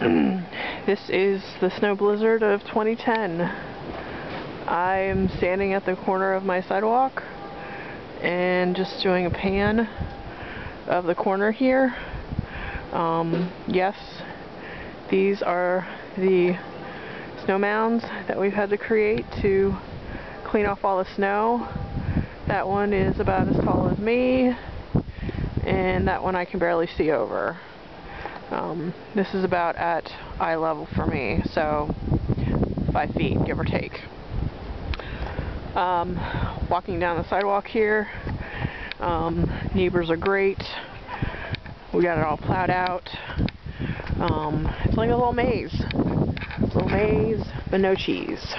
This is the snow blizzard of 2010. I'm standing at the corner of my sidewalk and just doing a pan of the corner here. Yes, these are the snow mounds that we've had to create to clean off all the snow. That one is about as tall as me, and that one I can barely see over. This is about at eye level for me, so 5 feet, give or take. Walking down the sidewalk here, neighbors are great. We got it all plowed out. It's like a little maze. But no cheese.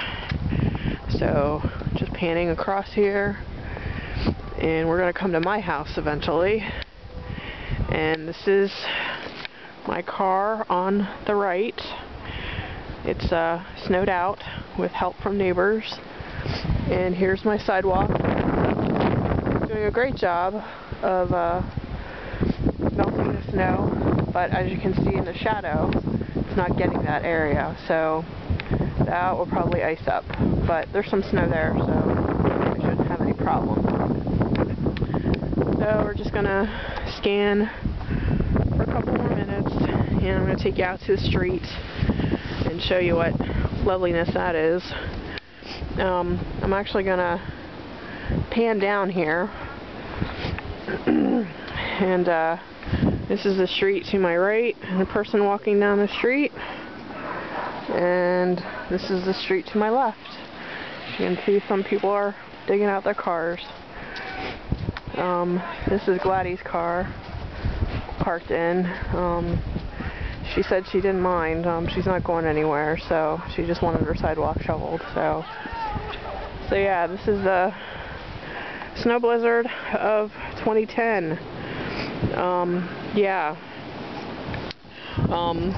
So, just panning across here, and we're gonna come to my house eventually. And this is my car on the right. It's snowed out with help from neighbors. And here's my sidewalk. Doing a great job of melting the snow, but as you can see in the shadow, it's not getting that area, so that will probably ice up. But there's some snow there, so I shouldn't have any problem. So we're just gonna scan for a couple more minutes, and I'm going to take you out to the street and show you what loveliness that is. I'm actually going to pan down here, and this is the street to my right, and a person walking down the street, and this is the street to my left. You can see some people are digging out their cars. This is Gladys' car parked in. She said she didn't mind. She's not going anywhere, so she just wanted her sidewalk shoveled. So yeah, this is the snow blizzard of 2010. Yeah. I'm